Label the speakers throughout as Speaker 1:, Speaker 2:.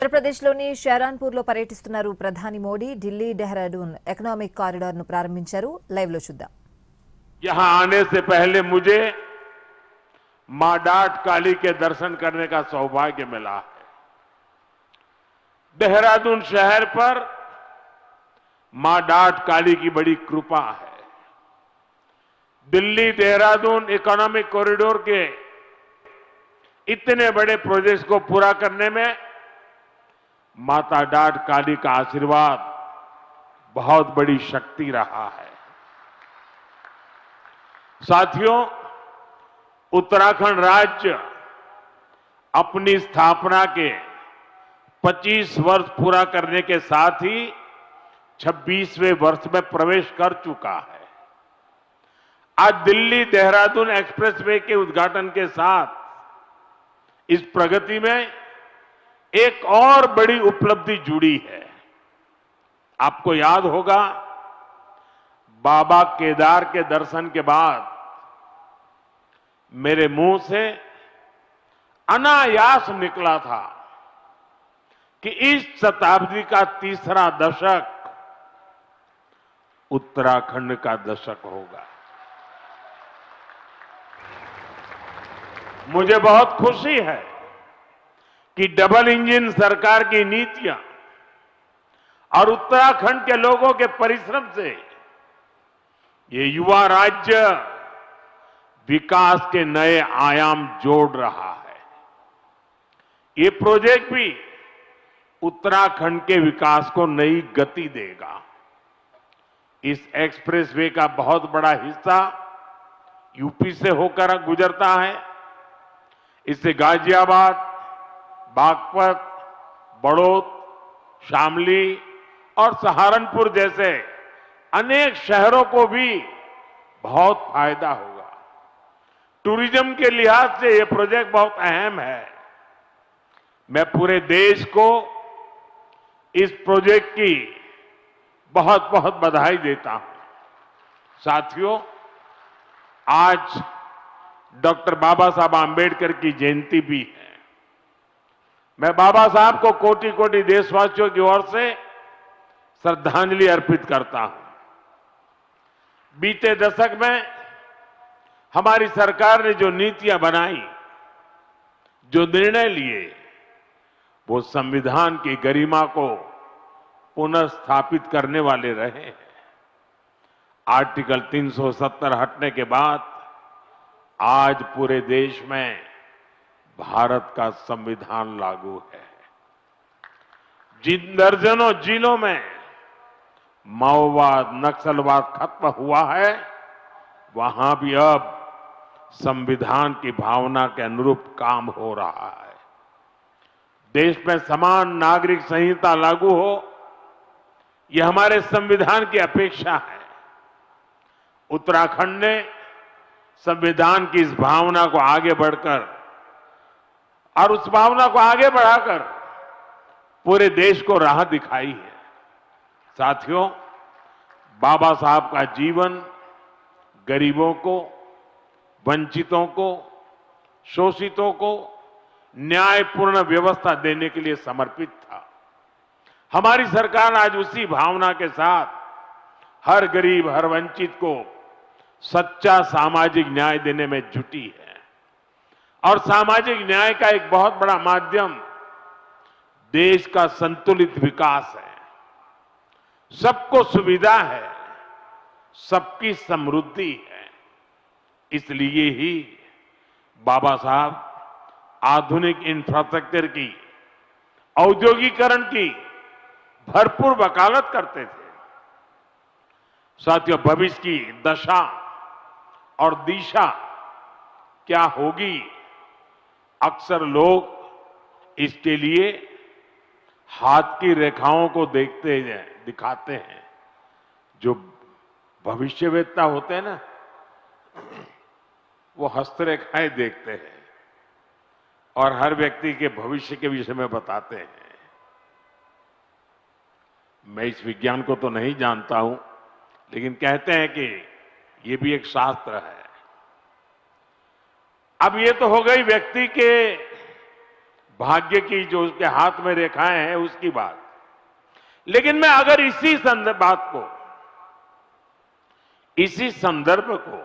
Speaker 1: ఆంధ్రప్రదేశ్లోని షారాన్పూర్లో పర్యటిస్తున్నారు ప్రధాని మోడీ. ఢిల్లీ డెహ్రాడూన్ ఎకనామిక్ కారిడార్ను ప్రారంభించారు. లైవ్లో చూద్దాం.
Speaker 2: यहां आने से पहले मुझे मां डाट काली के दर्शन करने का सौभाग्य मिला है। देहरादून शहर पर मां डाट काली की बड़ी कृपा है। दिल्ली देहरादून इकोनॉमिक कॉरिडोर के इतने बड़े प्रोजेक्ट्स को पूरा करने में माता डाट काली का आशीर्वाद बहुत बड़ी शक्ति रहा है। साथियों, उत्तराखंड राज्य अपनी स्थापना के 25 वर्ष पूरा करने के साथ ही 26वें वर्ष में प्रवेश कर चुका है। आज दिल्ली देहरादून एक्सप्रेसवे के उद्घाटन के साथ इस प्रगति में एक और बड़ी उपलब्धि जुड़ी है। आपको याद होगा, बाबा केदार के दर्शन के बाद मेरे मुंह से अनायास निकला था कि इस शताब्दी का तीसरा दशक उत्तराखंड का दशक होगा। मुझे बहुत खुशी है कि डबल इंजन सरकार की नीतियां और उत्तराखंड के लोगों के परिश्रम से ये युवा राज्य विकास के नए आयाम जोड़ रहा है। ये प्रोजेक्ट भी उत्तराखंड के विकास को नई गति देगा। इस एक्सप्रेसवे का बहुत बड़ा हिस्सा यूपी से होकर गुजरता है। इससे गाजियाबाद, बागपत, बड़ौद, शामली और सहारनपुर जैसे अनेक शहरों को भी बहुत फायदा होगा। टूरिज्म के लिहाज से यह प्रोजेक्ट बहुत अहम है। मैं पूरे देश को इस प्रोजेक्ट की बहुत बहुत बधाई देता हूं। साथियों, आज डॉक्टर बाबा साहब आंबेडकर की जयंती भी है। मैं बाबा साहब को कोटि कोटि देशवासियों की ओर से श्रद्धांजलि अर्पित करता हूं। बीते दशक में हमारी सरकार ने जो नीतियां बनाई, जो निर्णय लिए, वो संविधान की गरिमा को पुनर्स्थापित करने वाले रहे हैं। आर्टिकल 370 हटने के बाद आज पूरे देश में भारत का संविधान लागू है। जिन दर्जनों जिलों में माओवाद, नक्सलवाद खत्म हुआ है, वहां भी अब संविधान की भावना के अनुरूप काम हो रहा है। देश में समान नागरिक संहिता लागू हो, यह हमारे संविधान की अपेक्षा है। उत्तराखंड ने संविधान की इस भावना को आगे बढ़कर और उस भावना को आगे बढ़ाकर पूरे देश को राह दिखाई है। साथियों, बाबा साहब का जीवन गरीबों को, वंचितों को, शोषितों को न्यायपूर्ण व्यवस्था देने के लिए समर्पित था। हमारी सरकार आज उसी भावना के साथ हर गरीब, हर वंचित को सच्चा सामाजिक न्याय देने में जुटी है। और सामाजिक न्याय का एक बहुत बड़ा माध्यम देश का संतुलित विकास है। सबको सुविधा है, सबकी समृद्धि है। इसलिए ही बाबा साहब आधुनिक इंफ्रास्ट्रक्चर की, औद्योगिकरण की भरपूर वकालत करते थे। साथियों, भविष्य की दशा और दिशा क्या होगी, अक्सर लोग इसके लिए हाथ की रेखाओं को दिखाते हैं। जो भविष्यवेत्ता होते हैं ना, वो हस्तरेखाएं देखते हैं और हर व्यक्ति के भविष्य के विषय में बताते हैं। मैं इस विज्ञान को तो नहीं जानता हूं, लेकिन कहते हैं कि ये भी एक शास्त्र है। अब ये तो हो गई व्यक्ति के भाग्य की जो उसके हाथ में रेखाएं हैं उसकी बात। लेकिन मैं अगर इसी संदर्भ को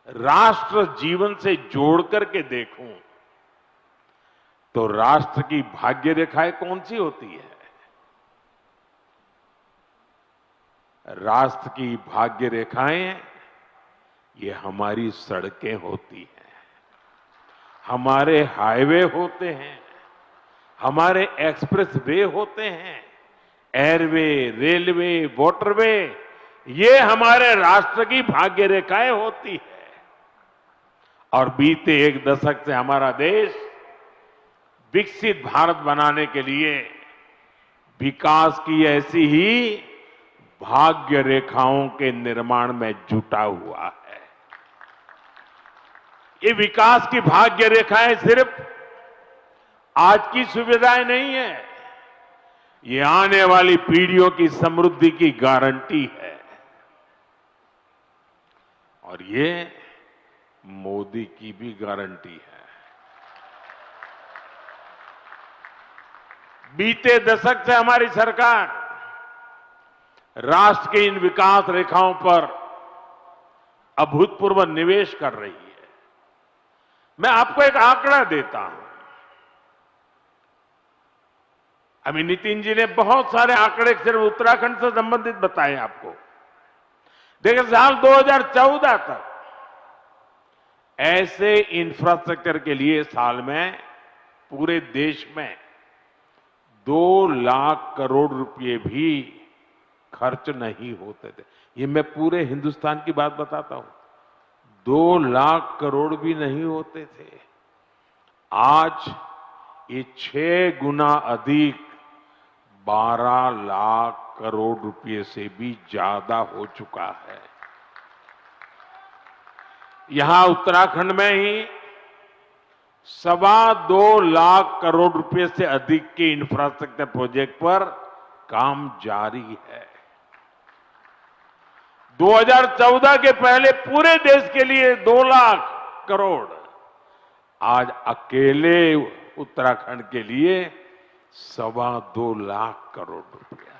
Speaker 2: राष्ट्र जीवन से जोड़ करके देखूं तो राष्ट्र की भाग्य रेखाएं कौन सी होती है? राष्ट्र की भाग्य रेखाएं ये हमारी सड़कें होती हैं, हमारे हाईवे होते हैं, हमारे एक्सप्रेस वे होते हैं, एयरवे, रेलवे, वाटरवे, ये हमारे राष्ट्र की भाग्य रेखाएं होती है। और बीते एक दशक से हमारा देश विकसित भारत बनाने के लिए विकास की ऐसी ही भाग्य रेखाओं के निर्माण में जुटा हुआ है। ये विकास की भाग्य रेखाएं सिर्फ आज की सुविधाएं नहीं है, ये आने वाली पीढ़ियों की समृद्धि की गारंटी है। और ये मोदी की भी गारंटी है। बीते दशक से हमारी सरकार राष्ट्र के इन विकास रेखाओं पर अभूतपूर्व निवेश कर रही है। मैं आपको एक आंकड़ा देता हूं। अभी नितिन जी ने बहुत सारे आंकड़े सिर्फ उत्तराखंड से संबंधित बताए आपको। देखिए, साल 2014 तक ऐसे इंफ्रास्ट्रक्चर के लिए साल में पूरे देश में 2 लाख करोड़ रुपए भी खर्च नहीं होते थे। ये मैं पूरे हिंदुस्तान की बात बताता हूं। 2 लाख करोड़ भी नहीं होते थे। आज ये 6 गुना अधिक 12 लाख करोड़ रुपए से भी ज्यादा हो चुका है। यहां उत्तराखंड में ही 2.25 लाख करोड़ रुपए से अधिक के इंफ्रास्ट्रक्चर प्रोजेक्ट पर काम जारी है। 2014 के पहले पूरे देश के लिए 2 लाख करोड़, आज अकेले उत्तराखंड के लिए 2.25 लाख करोड़ रुपया।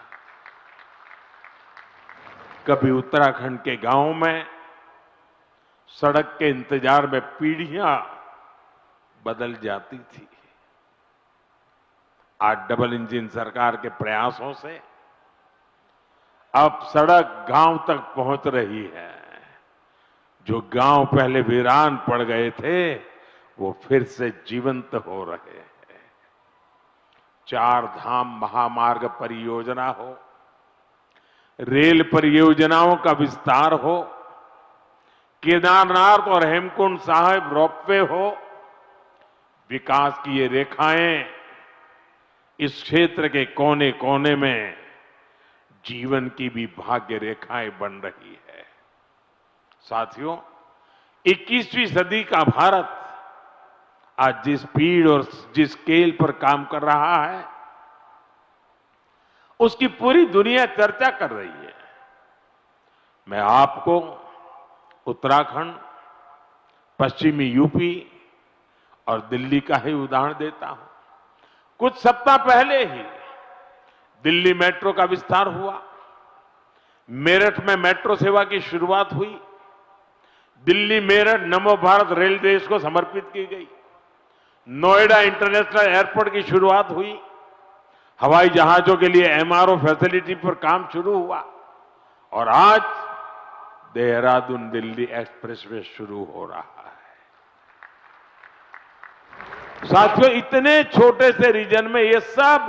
Speaker 2: कभी उत्तराखंड के गांव में सड़क के इंतजार में पीढ़ियां बदल जाती थी। आज डबल इंजन सरकार के प्रयासों से अब सड़क गांव तक पहुंच रही है। जो गांव पहले वीरान पड़ गए थे वो फिर से जीवंत हो रहे हैं। 4 धाम महामार्ग परियोजना हो, रेल परियोजनाओं का विस्तार हो, केदारनाथ और हेमकुंड साहिब रोपवे हो, विकास की ये रेखाएं इस क्षेत्र के कोने कोने में जीवन की भी भाग्य रेखाएं बन रही है। साथियों, 21वीं सदी का भारत आज जिस स्पीड और जिस स्केल पर काम कर रहा है उसकी पूरी दुनिया चर्चा कर रही है। मैं आपको उत्तराखंड, पश्चिमी यूपी और दिल्ली का ही उदाहरण देता हूं। कुछ सप्ताह पहले ही दिल्ली मेट्रो का विस्तार हुआ, मेरठ में मेट्रो सेवा की शुरुआत हुई, दिल्ली मेरठ नमो भारत रेल देश को समर्पित की गई, नोएडा इंटरनेशनल एयरपोर्ट की शुरुआत हुई, हवाई जहाजों के लिए एमआरओ फैसिलिटी पर काम शुरू हुआ और आज देहरादून दिल्ली एक्सप्रेसवे शुरू हो रहा है। साथियों, इतने छोटे से रीजन में ये सब